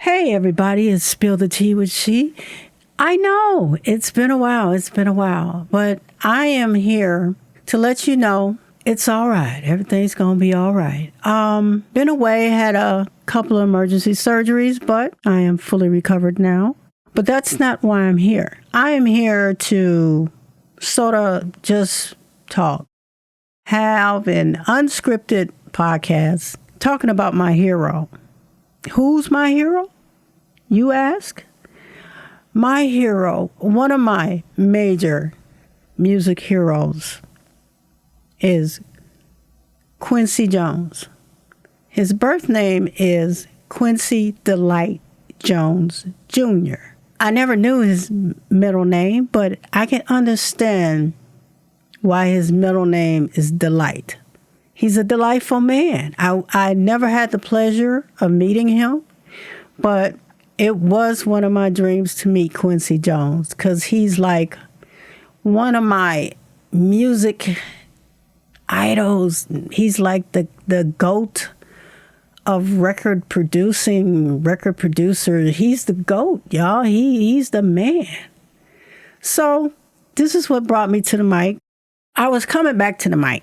Hey everybody, it's Spill the Tea with She. I know, it's been a while, but I am here to let you know it's all right. Everything's going to be all right. Been away, had a couple of emergency surgeries, but I am fully recovered now. But that's not why I'm here. I am here to sort of just talk, have an unscripted podcast talking about my hero. Who's my hero, you ask? My hero, one of my major music heroes, is Quincy Jones. His birth name is Quincy Delight Jones Jr. I never knew his middle name, but I can understand why his middle name is Delight. He's a delightful man. I never had the pleasure of meeting him, but it was one of my dreams to meet Quincy Jones because he's like one of my music idols. He's like the GOAT of record producer. He's the GOAT, y'all. He's the man. So this is what brought me to the mic. I was coming back to the mic.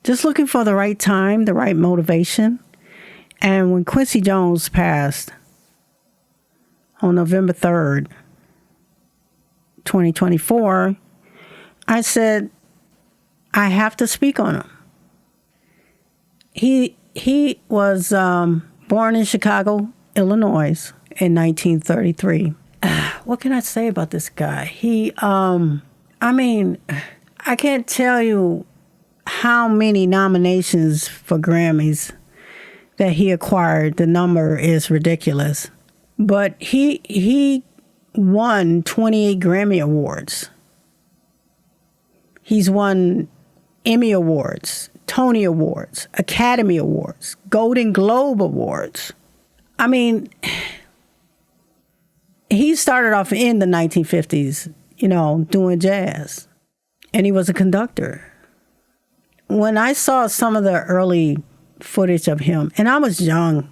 Just looking for the right time, the right motivation. And when Quincy Jones passed on November 3rd, 2024, I said, I have to speak on him. He was born in Chicago, Illinois in 1933. What can I say about this guy? I can't tell you how many nominations for Grammys that he acquired. The number is ridiculous. But he won 28 Grammy Awards. He's won Emmy Awards, Tony Awards, Academy Awards, Golden Globe Awards. I mean, he started off in the 1950s, doing jazz. And he was a conductor. When I saw some of the early footage of him, and I was young.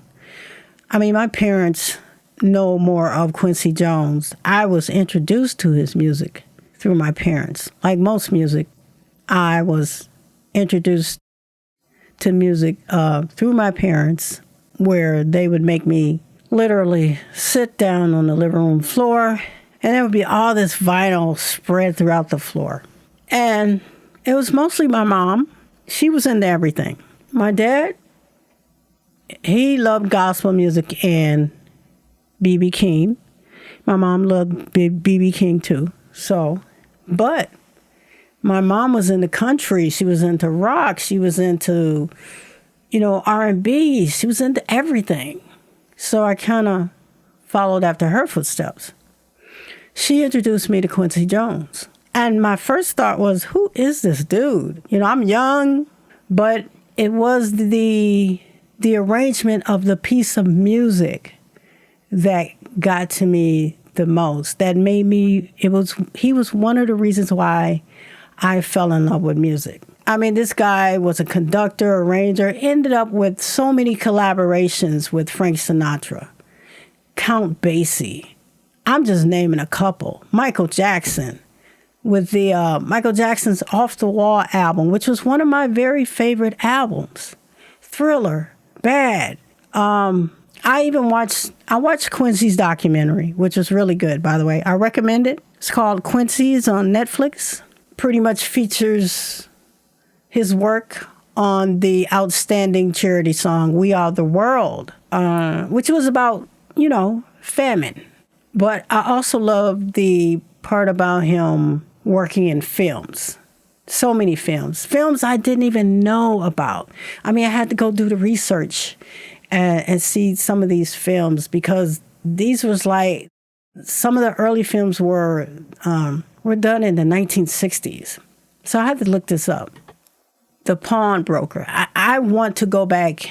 I mean, my parents know more of Quincy Jones. I was introduced to his music through my parents. Like most music, I was introduced to music through my parents, where they would make me literally sit down on the living room floor, and there would be all this vinyl spread throughout the floor. And it was mostly my mom. She was into everything. My dad, he loved gospel music and B.B. King. My mom loved B.B. King too. But my mom was into country. She was into rock. She was into, R&B. She was into everything. So I kind of followed after her footsteps. She introduced me to Quincy Jones. And my first thought was, who is this dude? I'm young, but it was the arrangement of the piece of music that got to me the most. That made me, he was one of the reasons why I fell in love with music. I mean, this guy was a conductor, arranger, ended up with so many collaborations with Frank Sinatra, Count Basie. I'm just naming a couple. Michael Jackson. With the Michael Jackson's Off the Wall album, which was one of my very favorite albums. Thriller, Bad. I watched Quincy's documentary, which was really good, by the way. I recommend it. It's called Quincy's on Netflix. Pretty much features his work on the outstanding charity song, We Are the World, which was about, famine. But I also love the part about him working in films. So many films I didn't even know about. I mean, I had to go do the research and see some of these films, because these was like, some of the early films were done in the 1960s. So I had to look this up. The Pawnbroker. I want to go back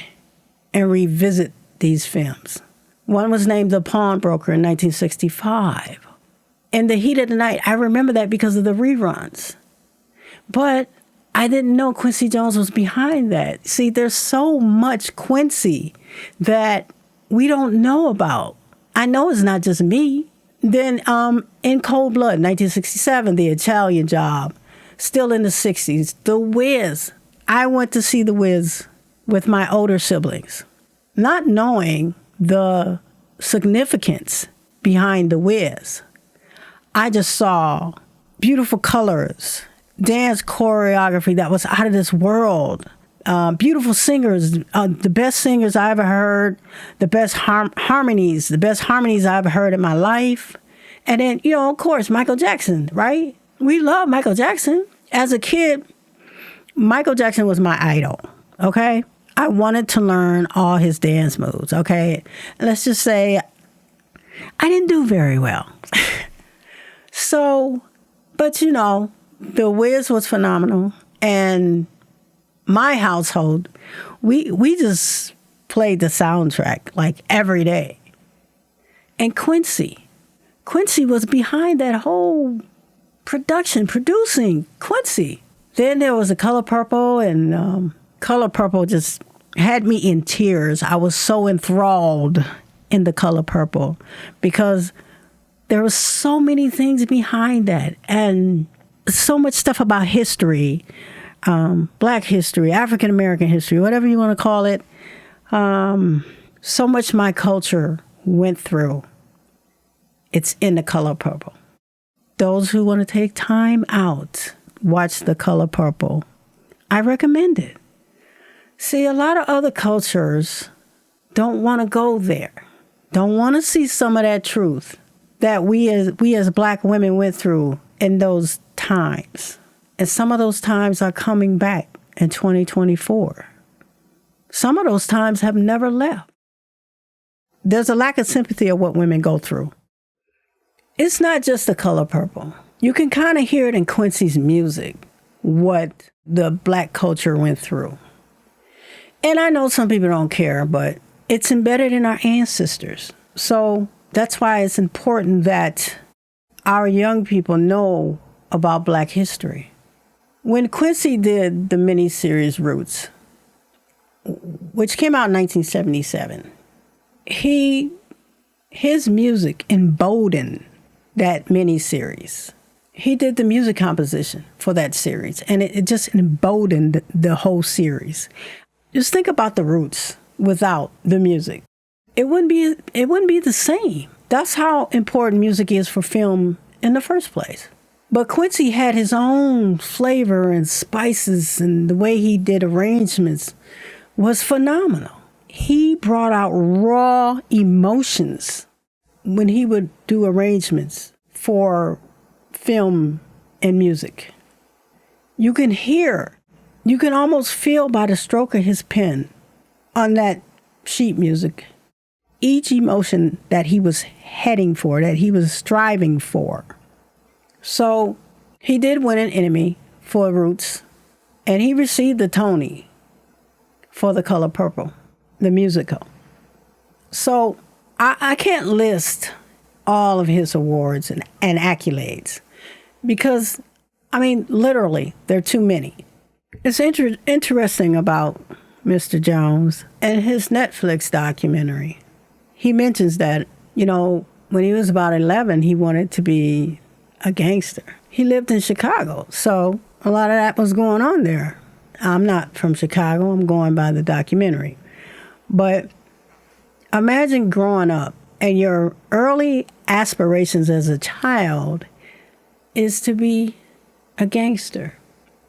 and revisit these films. One was named The Pawnbroker in 1965. In the Heat of the Night, I remember that because of the reruns. But I didn't know Quincy Jones was behind that. See, there's so much Quincy that we don't know about. I know it's not just me. Then in Cold Blood, 1967, The Italian Job, still in the 60s, The Wiz. I went to see The Wiz with my older siblings, not knowing the significance behind The Wiz. I just saw beautiful colors, dance choreography that was out of this world. Beautiful singers, the best singers I ever heard, the best harmonies I ever heard in my life. And then, of course, Michael Jackson, right? We love Michael Jackson. As a kid, Michael Jackson was my idol, okay? I wanted to learn all his dance moves, okay? Let's just say I didn't do very well. So, but The Wiz was phenomenal. And my household, we just played the soundtrack like every day. And Quincy was behind that whole producing Quincy. Then there was The Color Purple, and Color Purple just had me in tears. I was so enthralled in The Color Purple because there was so many things behind that and so much stuff about history. Black history, African American history, whatever you want to call it. So much my culture went through. It's in The Color Purple. Those who want to take time out, watch The Color Purple. I recommend it. See, a lot of other cultures don't want to go there, don't want to see some of that truth that we as Black women went through in those times. And some of those times are coming back in 2024. Some of those times have never left. There's a lack of sympathy of what women go through. It's not just The Color Purple. You can kind of hear it in Quincy's music, what the Black culture went through. And I know some people don't care, but it's embedded in our ancestors. So that's why it's important that our young people know about Black history. When Quincy did the miniseries Roots, which came out in 1977, his music emboldened that miniseries. He did the music composition for that series, and it just emboldened the whole series. Just think about the Roots without the music. It wouldn't be the same. That's how important music is for film in the first place. But Quincy had his own flavor and spices, and the way he did arrangements was phenomenal. He brought out raw emotions when he would do arrangements for film and music. You can almost feel by the stroke of his pen on that sheet music, each emotion that he was heading for, that he was striving for. So he did win an Emmy for Roots, and he received the Tony for The Color Purple, the musical. So I can't list all of his awards and accolades because, literally, there are too many. It's interesting about Mr. Jones and his Netflix documentary. He mentions that, when he was about 11, he wanted to be a gangster. He lived in Chicago, so a lot of that was going on there. I'm not from Chicago. I'm going by the documentary. But imagine growing up and your early aspirations as a child is to be a gangster.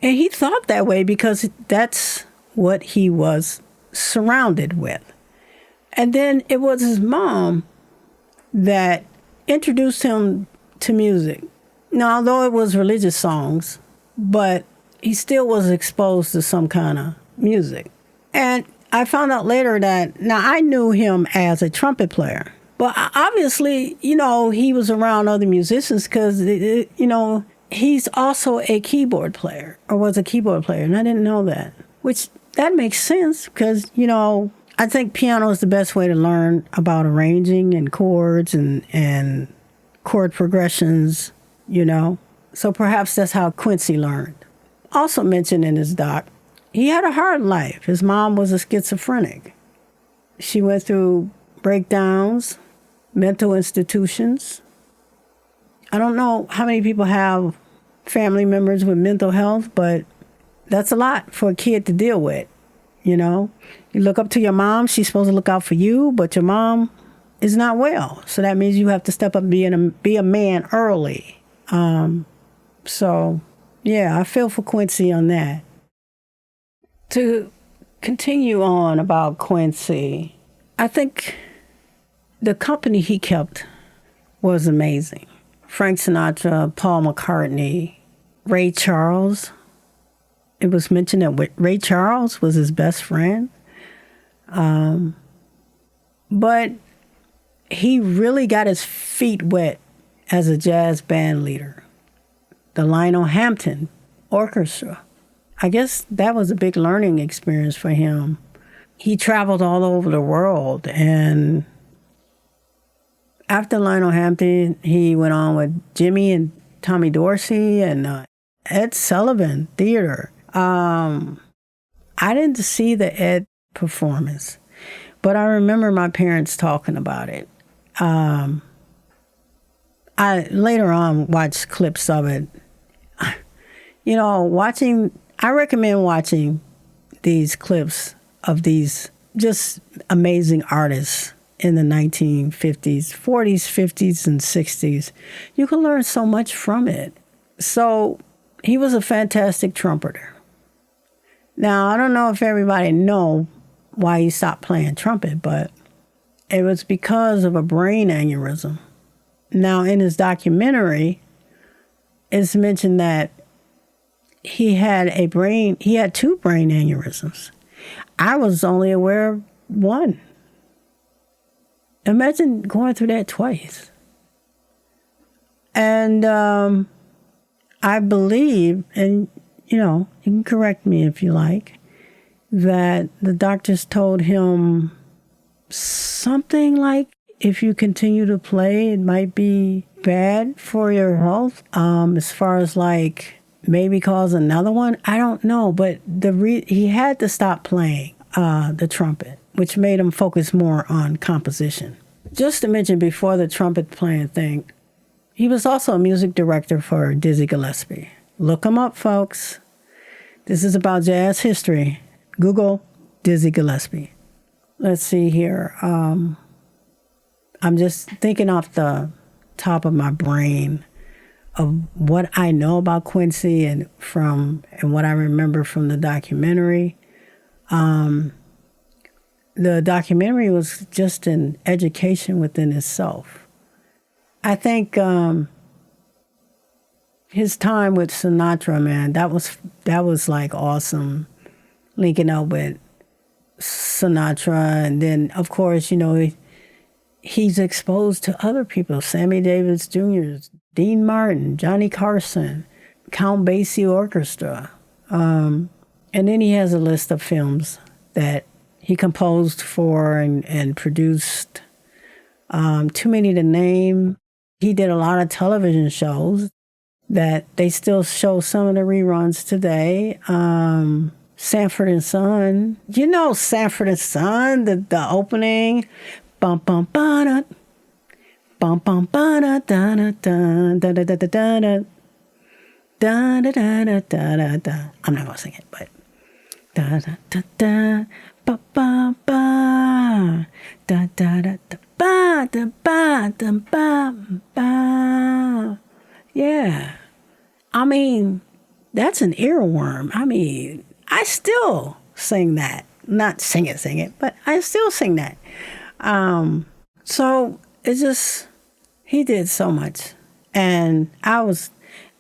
And he thought that way because that's what he was surrounded with. And then it was his mom that introduced him to music. Now, although it was religious songs, but he still was exposed to some kind of music. And I found out later that, now I knew him as a trumpet player, but obviously, he was around other musicians because, he's also a keyboard player or was a keyboard player. And I didn't know that, which that makes sense because, I think piano is the best way to learn about arranging and chords and chord progressions, So perhaps that's how Quincy learned. also mentioned in his doc, he had a hard life. His mom was a schizophrenic. She went through breakdowns, mental institutions. I don't know how many people have family members with mental health, but that's a lot for a kid to deal with, you know? You look up to your mom, she's supposed to look out for you, but your mom is not well. So that means you have to step up and be a man early. So, yeah, I feel for Quincy on that. To continue on about Quincy, I think the company he kept was amazing. Frank Sinatra, Paul McCartney, Ray Charles. It was mentioned that Ray Charles was his best friend. But he really got his feet wet as a jazz band leader. The Lionel Hampton Orchestra. I guess that was a big learning experience for him. He traveled all over the world, and after Lionel Hampton, he went on with Jimmy and Tommy Dorsey and Ed Sullivan Theater. I didn't see the Ed performance, but I remember my parents talking about it. I later on watched clips of it. You know, I recommend watching these clips of these just amazing artists in the 1950s, 40s, 50s, and 60s. You can learn so much from it. So he was a fantastic trumpeter. Now, I don't know if everybody know why he stopped playing trumpet, but it was because of a brain aneurysm. Now, in his documentary, it's mentioned that he had two brain aneurysms. I was only aware of one. Imagine going through that twice. And I believe, and you know, you can correct me if you like, that the doctors told him something like, if you continue to play, it might be bad for your health. As far as like maybe cause another one, I don't know. But he had to stop playing the trumpet, which made him focus more on composition. Just to mention before the trumpet playing thing, he was also a music director for Dizzy Gillespie. Look him up, folks. This is about jazz history. Google Dizzy Gillespie. Let's see here. I'm just thinking off the top of my brain of what I know about Quincy and what I remember from the documentary. The documentary was just an education within itself. I think his time with Sinatra, man, that was like awesome. Linking up with Sinatra, and then of course, you know, he's exposed to other people: Sammy Davis Jr., Dean Martin, Johnny Carson, Count Basie Orchestra, and then he has a list of films that he composed for and produced. Too many to name. He did a lot of television shows that they still show some of the reruns today. Sanford and Son. You know Sanford and Son, the opening. Bum bum ba da. Bum bum ba da da da da da da da da da da da da da da da. I'm not gonna sing it, but da da da da ba ba ba da da da da ba da ba da ba ba. Yeah. I mean, that's an earworm. I mean, I still sing that. Not sing it, but I still sing that. So it's just, he did so much. And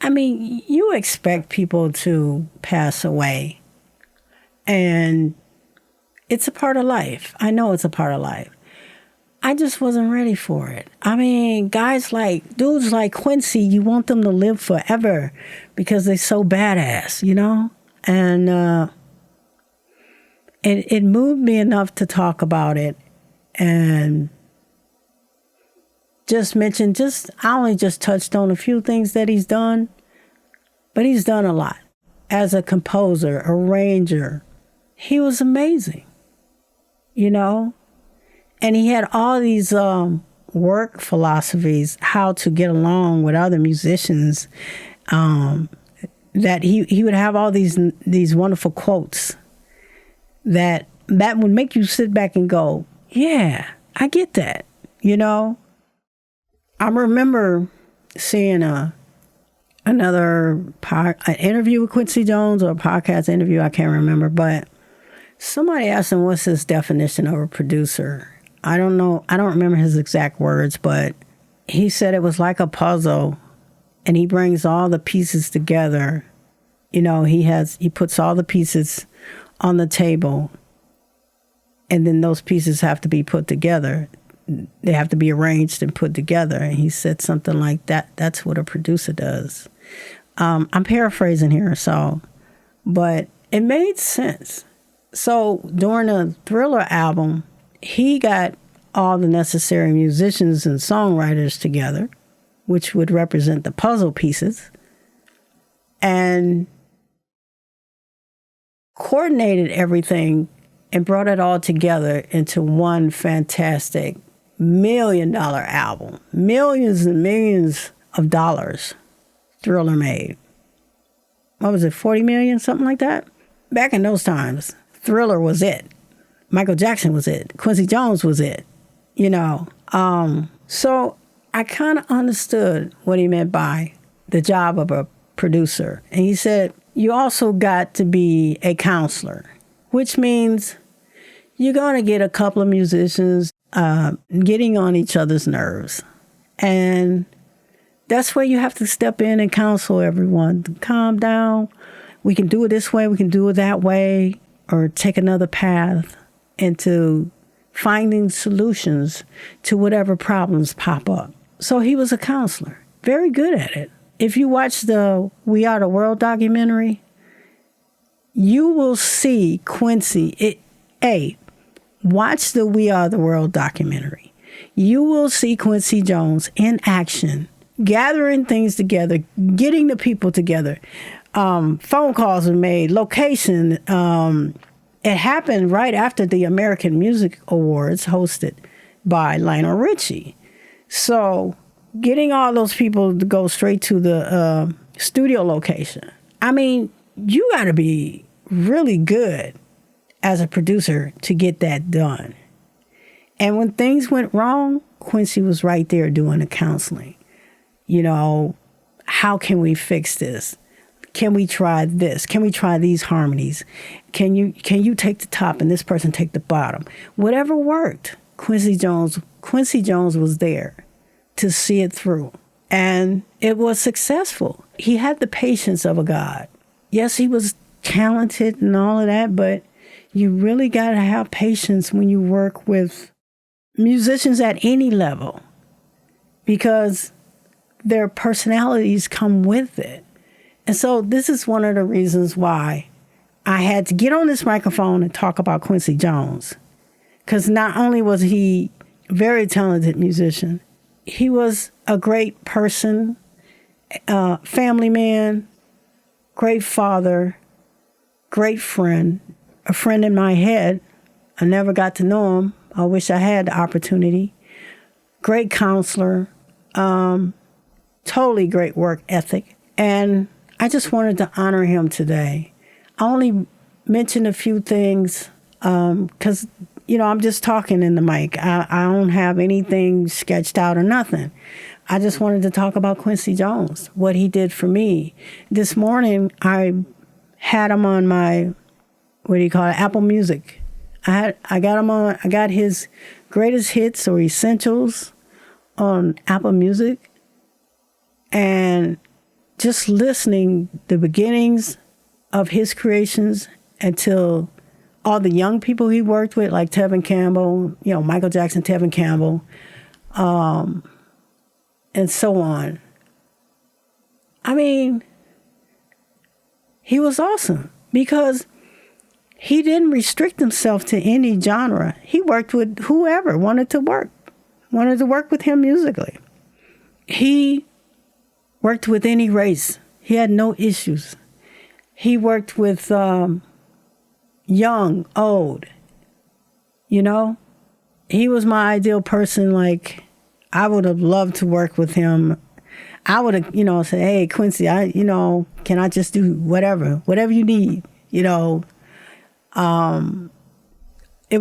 you expect people to pass away. And it's a part of life. I know it's a part of life. I just wasn't ready for it. I mean, dudes like Quincy, you want them to live forever because they're so badass, you know? And it moved me enough to talk about it and just mention, I only just touched on a few things that he's done, but he's done a lot. as a composer, arranger. He was amazing, you know? And he had all these work philosophies, how to get along with other musicians, that he would have all these wonderful quotes that would make you sit back and go, yeah, I get that, you know? I remember seeing another an interview with Quincy Jones, or a podcast interview, I can't remember, but somebody asked him, what's his definition of a producer? I don't know. I don't remember his exact words, but he said it was like a puzzle, and he brings all the pieces together. You know, he puts all the pieces on the table, and then those pieces have to be put together. They have to be arranged and put together. And he said something like that. That's what a producer does. I'm paraphrasing here, but it made sense. So during the Thriller album, he got all the necessary musicians and songwriters together, which would represent the puzzle pieces, and coordinated everything and brought it all together into one fantastic $1 million album. Millions and millions of dollars Thriller made. What was it, 40 million, something like that? Back in those times, Thriller was it. Michael Jackson was it. Quincy Jones was it, you know. So I kind of understood what he meant by the job of a producer. And he said, you also got to be a counselor, which means you're going to get a couple of musicians getting on each other's nerves. And that's where you have to step in and counsel everyone. Calm down. We can do it this way. We can do it that way. Or take another path into finding solutions to whatever problems pop up. So he was a counselor. Very good at it. If you watch the We Are the World documentary, you will see Quincy. Watch the We Are the World documentary. You will see Quincy Jones in action, gathering things together, getting the people together. Phone calls were made, location. It happened right after the American Music Awards hosted by Lionel Richie. So getting all those people to go straight to the studio location. I mean, you got to be really good as a producer to get that done. And when things went wrong, Quincy was right there doing the counseling. You know, how can we fix this? Can we try this? Can we try these harmonies? Can you take the top and this person take the bottom? Whatever worked, Quincy Jones was there to see it through. And it was successful. He had the patience of a god. Yes, he was talented and all of that, but you really got to have patience when you work with musicians at any level, because their personalities come with it. And so this is one of the reasons why I had to get on this microphone and talk about Quincy Jones. Because not only was he a very talented musician, he was a great person, family man, great father, great friend, a friend in my head. I never got to know him. I wish I had the opportunity. Great counselor, totally great work ethic. And I just wanted to honor him today. I only mentioned a few things because, you know, I'm just talking in the mic. I don't have anything sketched out or nothing. I just wanted to talk about Quincy Jones, what he did for me. This morning, I had him on my, Apple Music. I got his greatest hits or essentials on Apple Music. And just listening the beginnings of his creations until all the young people he worked with, like Tevin Campbell, you know, Michael Jackson, Tevin Campbell, and so on. I mean, he was awesome because he didn't restrict himself to any genre. He worked with whoever wanted to work with him musically. He worked with any race. He had no issues. He worked with young, old, you know? He was my ideal person. Like, I would have loved to work with him. I would have, said, hey, Quincy, can I just do whatever you need, It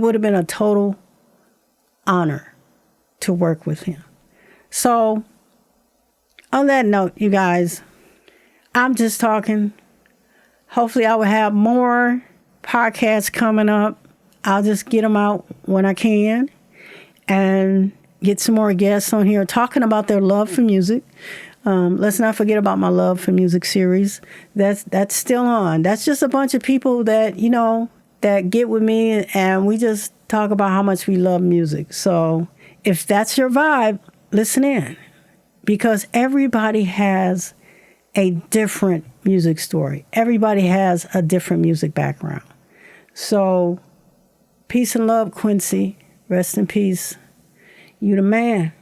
would have been a total honor to work with him. So, on that note, you guys, I'm just talking. Hopefully, I will have more podcasts coming up. I'll just get them out when I can and get some more guests on here talking about their love for music. Let's not forget about my Love for Music series. That's still on. That's just a bunch of people that, that get with me and we just talk about how much we love music. So if that's your vibe, listen in, because everybody has a different music story. Everybody has a different music background. So peace and love, Quincy. Rest in peace. You the man.